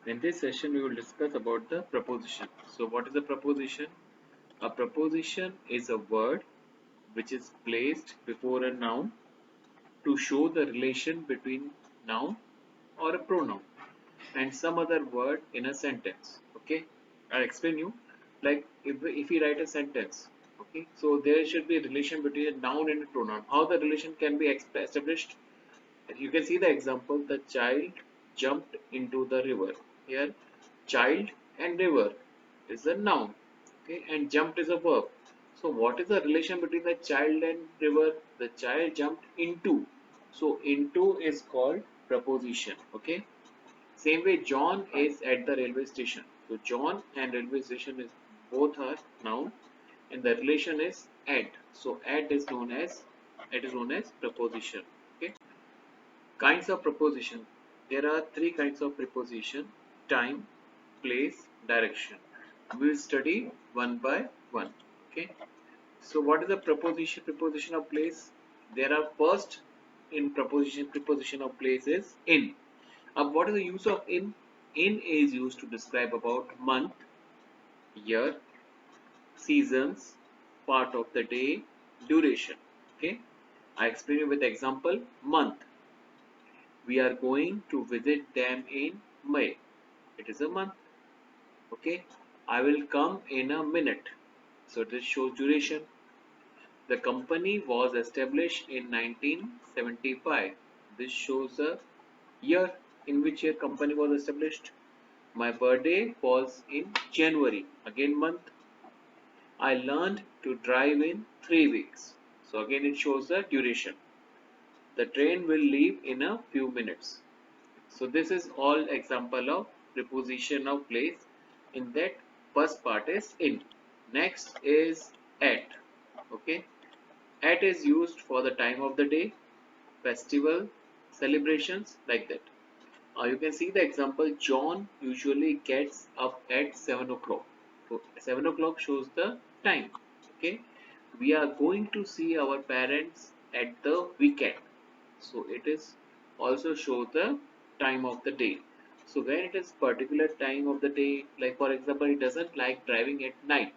In this session, we will discuss about the preposition. So, what is a preposition? A preposition is a word which is placed before a noun to show the relation between noun or a pronoun and some other word in a sentence. Okay, I'll explain you. Like if we write a sentence, okay, so there should be a relation between a noun and a pronoun. How the relation can be established? You can see the example, the child jumped into the river. Here, child and river is a noun, okay, and jumped is a verb. So, what is the relation between the child and river? The child jumped into. So, into is called preposition, okay. Same way, John is at the railway station. So, John and railway station is both are noun, and the relation is at. So, at is known as preposition, okay. Kinds of preposition. There are three kinds of preposition: time, place, direction. We will study one by one. Okay. So what is the preposition? Preposition of place. There are first in preposition of place is in. What is the use of in? In is used to describe about month, year, seasons, part of the day, duration. Okay. I explain you with example month. We are going to visit them in May. It is a month. Okay. I will come in a minute. So this shows duration. The company was established in 1975. This shows the year in which year company was established. My birthday was in January. Again month. I learned to drive in 3 weeks. So again it shows the duration. The train will leave in a few minutes. So this is all example of preposition of place. In that first part is in. Next is at. Okay. At is used for the time of the day, festival, celebrations like that. You can see the example. John usually gets up at 7 o'clock. So 7 o'clock shows the time. Okay. We are going to see our parents at the weekend. So it is also show the time of the day. So when it is particular time of the day, like for example, he doesn't like driving at night.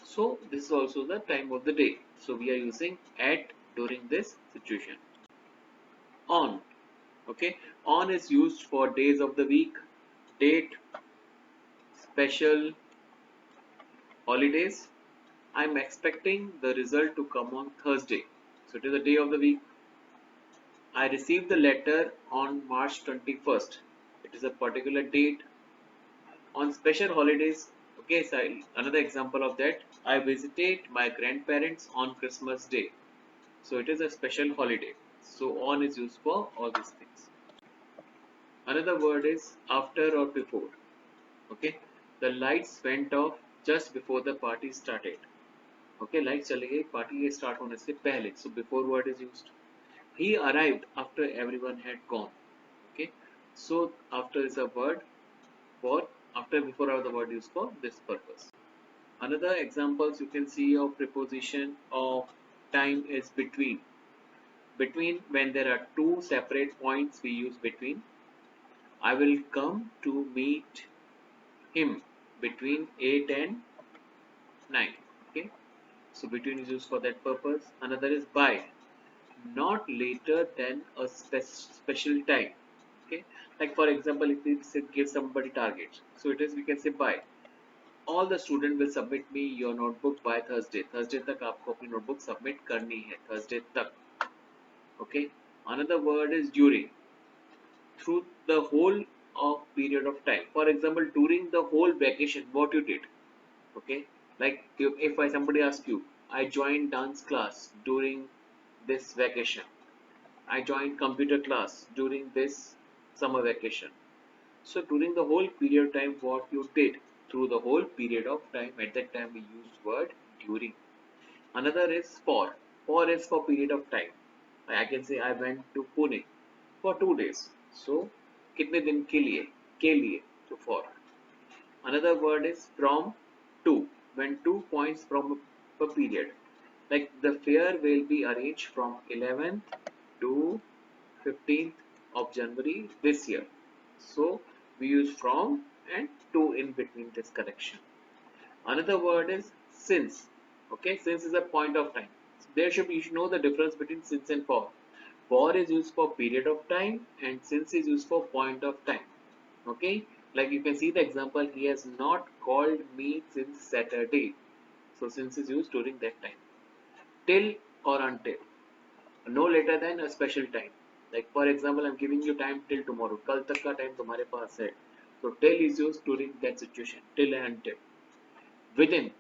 So this is also the time of the day. So we are using at during this situation. On. Okay. On is used for days of the week, date, special, holidays. I'm expecting the result to come on Thursday. So it is the day of the week. I received the letter on March 21st. It is a particular date. On special holidays, okay, so another example of that, I visited my grandparents on Christmas Day. So it is a special holiday. So on is used for all these things. Another word is after or before. Okay, the lights went off just before the party started. Okay, lights चले गई party ये start होने से पहले. So before word is used. He arrived after everyone had gone. Okay, so after is a word for after before are the word used for this purpose. Another examples you can see of preposition of time is between. Between, when there are two separate points, we use between. I will come to meet him between 8 and 9. Okay, so between is used for that purpose. Another is by, not later than a special time. Okay, like for example, if we say give somebody target, so it is we can say by. All the student will submit me your notebook by Thursday. Thursday तक आपको अपनी notebook submit करनी है. Thursday तक. Okay. Another word is during. Through the whole of period of time. For example, during the whole vacation, what you did. Okay. Like if somebody asks you, I joined dance class during this vacation. I joined computer class during this summer vacation. So during the whole period of time, what you did through the whole period of time, at that time we used word during. Another is for. For is for period of time. I can say I went to Pune for 2 days. So कितने दिन के लिए? के लिए. So for. Another word is from to. When 2 points from a period. Like the fair will be arranged from 11th to 15th of January this year. So we use from and to in between this correction. Another word is since. Okay, since is a point of time. There should be, you should know the difference between since and for. For is used for period of time and since is used for point of time. Okay, like you can see the example, he has not called me since Saturday. So since is used during that time. Till or until, no later than a special time. Like for example, I'm giving you time till tomorrow. कल तक का time तुम्हारे पास है. So till is used during that situation. Till and until. Within,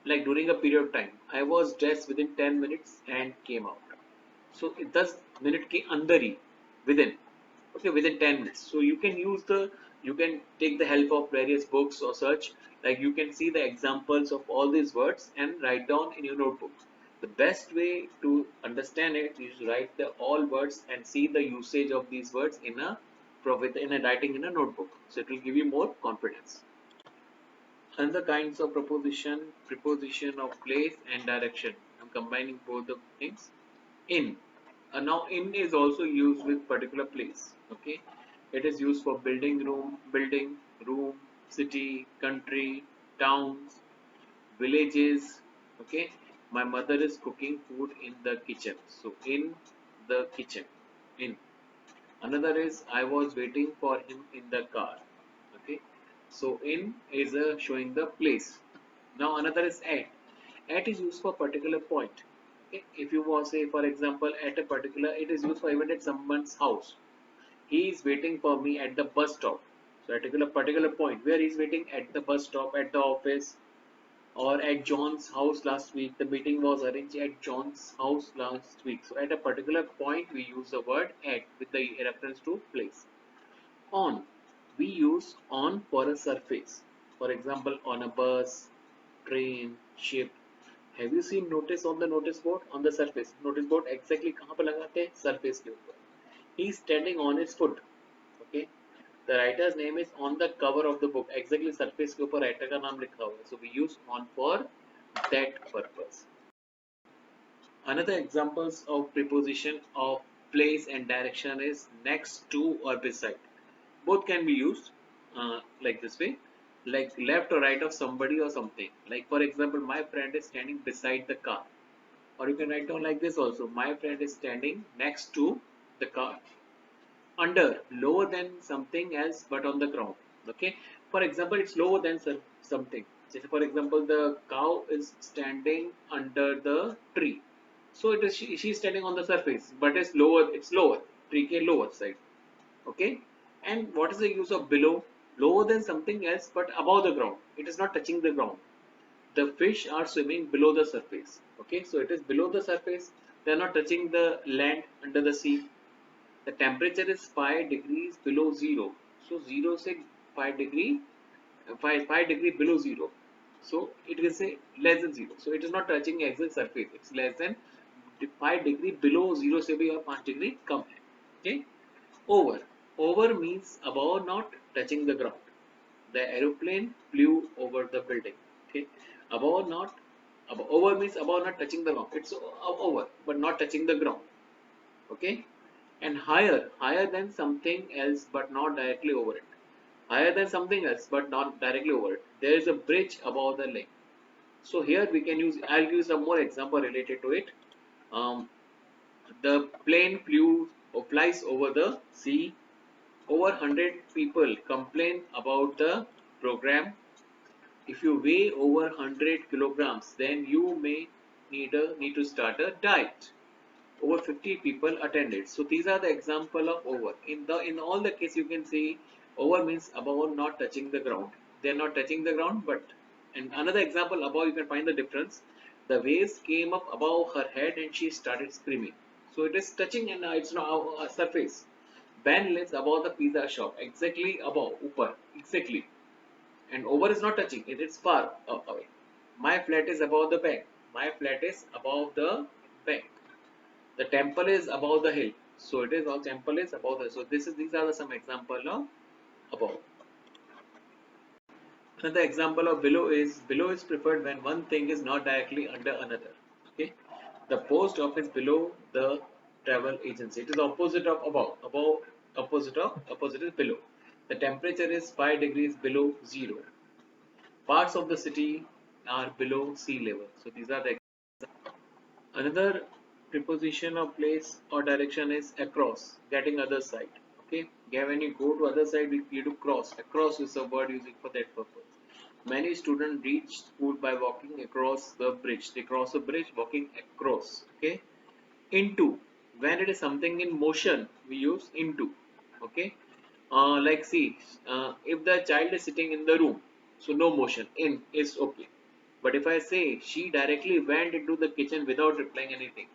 like during a period of time, I was dressed within 10 minutes and came out. So it does minute ke andar hi, within, okay, within 10 minutes. So you can use the, you can take the help of various books or search, like you can see the examples of all these words and write down in your notebook. The best way to understand it is to write the all words and see the usage of these words in a writing in a notebook, so it will give you more confidence. Another kinds of preposition of place and direction. I'm combining both the things. In. Now in is also used with particular place. Okay. It is used for building, room, city, country, towns, villages. Okay. My mother is cooking food in the kitchen. So in the kitchen. In. Another is I was waiting for him in the car. Okay, so in is showing the place. Now another is at. At is used for particular point. Okay, if you want to say for example at a particular, it is used for even at someone's house. He is waiting for me at the bus stop. So at a particular point where he is waiting at the bus stop, at the office, or at John's house last week. The meeting was arranged at John's house last week. So at a particular point we use the word at with the reference to place. On, we use on for a surface. For example, on a bus, train, ship. Have you seen notice on the notice board? On the surface. Notice board exactly कहाँ पे लगाते हैं? Surface के ऊपर. He is standing on his foot. Okay. The writer's name is on the cover of the book. Exactly surface के ऊपर writer का नाम लिखा हुआ है. So we use on for that purpose. Another examples of preposition of place and direction is next to or beside. Both can be used like this way, like left or right of somebody or something. Like for example, my friend is standing beside the car, or you can write down like this also, my friend is standing next to the car. Under, lower than something else but on the ground. Okay, for example, it's lower than something. So for example, the cow is standing under the tree, so it is she is standing on the surface but it's lower, tree ke lower side. Okay, and what is the use of below? Lower than something else but above the ground, it is not touching the ground. The fish are swimming below the surface. Okay, so it is below the surface, they are not touching the land under the sea. The temperature is 5 degrees below zero, so 0 say 5 degree, 5 degree below zero, so it will say less than zero, so it is not touching the exact surface, it's less than 5 degree below zero से भी और 5 degree कम है. Okay, over. Over means above, not touching the ground. The aeroplane flew over the building. Okay. Above, not above. Over means above, not touching the ground. It's over, but not touching the ground. Okay. And higher, higher than something else, but not directly over it. Higher than something else, but not directly over it. There is a bridge above the lake. So here we can use. I'll use some more example related to it. Um, the plane flew or flies over the sea. Over 100 people complain about the program. If you weigh over 100 kilograms, then you may need to start a diet. Over 50 people attended. So these are the example of over. In all the case you can see over means above, not touching the ground. They are not touching the ground, but and another example above you can find the difference. The waves came up above her head and she started screaming. So it is touching and it's not a surface. Ben lives above the pizza shop, exactly above, upper, exactly. And over is not touching, it is far away. My flat is above the bank. My flat is above the bank. The temple is above the hill. So it is all temple is above the. So these are some example of above. Another example of below is preferred when one thing is not directly under another. Okay, the post office below the travel agency. It is opposite of above. Above opposite is below. The temperature is 5 degrees below zero. Parts of the city are below sea level. So these are the another preposition of place or direction is across, getting other side. Okay, yeah, when you go to other side, you do cross. Across is a word using for that purpose. Many students reach school by walking across the bridge. They cross a bridge walking across. Okay, into. When it is something in motion, we use into. Okay, like see, if the child is sitting in the room, so no motion, in is okay. But if I say she directly went into the kitchen without replying anything,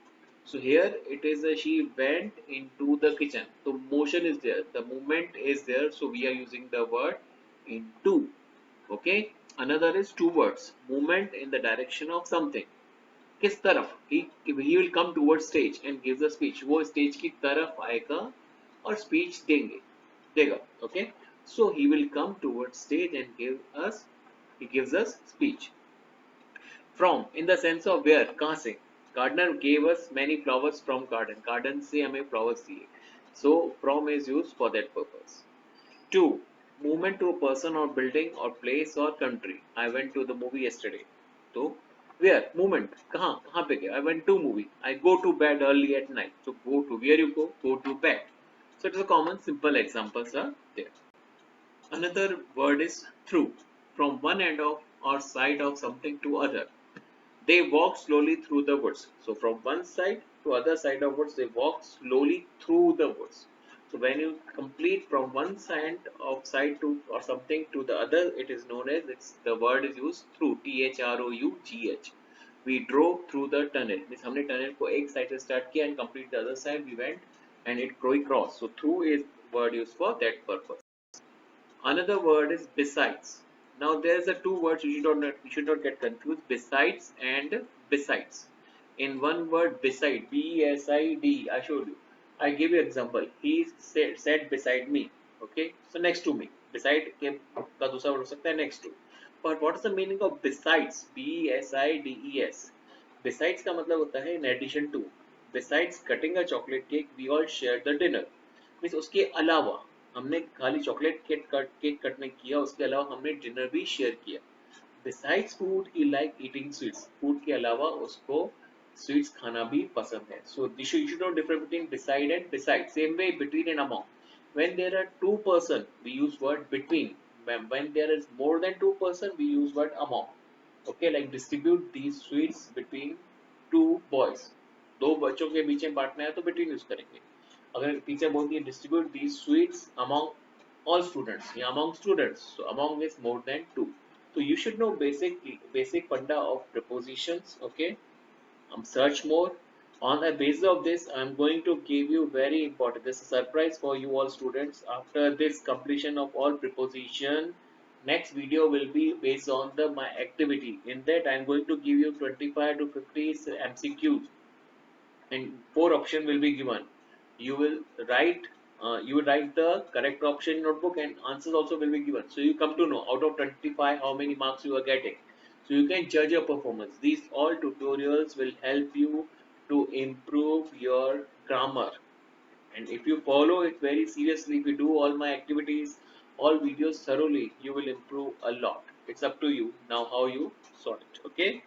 so here it is a she went into the kitchen. So motion is there, the movement is there. So we are using the word into. Okay. Another is two words, movement in the direction of something. किस तरफ he will come towards stage and gives a speech. वो stage की तरफ आएगा और speech देगा. Okay. So he will come towards stage and he gives us speech. From in the sense of where, कहाँ से. Gardener gave us many flowers from garden. Garden से हमें flowers दिए. So from is used for that purpose. 2. Movement to a person or building or place or country. I went to the movie yesterday. So where, movement, कहाँ कहाँ पे गया. I went to movie. I go to bed early at night. So go to, where you go to bed. So it is a common simple examples are there. Another word is through. From one end of or side of something to other. They walk slowly through the woods. So from one side to other side of woods, they walk slowly through the woods. So when you complete from one side to or something to the other, it is known as, the word is used through. THROUGH. We drove through the tunnel. Means हमने tunnel को एक side से start किया and complete the other side we went and it crossed. So through is word used for that purpose. Another word is besides. Now there is a two words you should not get confused. Besides and besides. In one word, beside, B-E-S-I-D, I showed you. I give you example. He said beside me. Okay, so next to me. Beside के का दूसरा word हो सकता है next to. But what is the meaning of besides? B-E-S-I-D-E-S. Besides का मतलब होता है in addition to. Besides cutting a chocolate cake, we all shared the dinner. Means उसके अलावा हमने खाली चॉकलेट केक कट नहीं किया, उसके अलावा हमने डिनर भी शेयर किया. Besides food, he like eating sweets. Food के अलावा उसको स्वीट्स खाना भी पसंद है. So you should know difference between beside and beside. Same way between and among. When there are two person, we use word between. When there is more than two person, we use word among. Okay, like distribute these sweets between two boys. दो बच्चों के बीच में बांटना है तो between use करेंगे. अगर teacher बोलती है distribute these sweets among all students या among students, so among is more than two. So you should know basic funda of prepositions. Okay, search more. On the basis of this, I am going to give you very important, this is a surprise for you all students. After this completion of all preposition, next video will be based on my activity. In that I am going to give you 25 to 50 MCQs and 4 options will be given. You will write the correct option in notebook and answers also will be given. So you come to know out of 25 how many marks you are getting. So you can judge your performance. These all tutorials will help you to improve your grammar. And if you follow it very seriously, if you do all my activities, all videos thoroughly, you will improve a lot. It's up to you now how you sort it. Okay.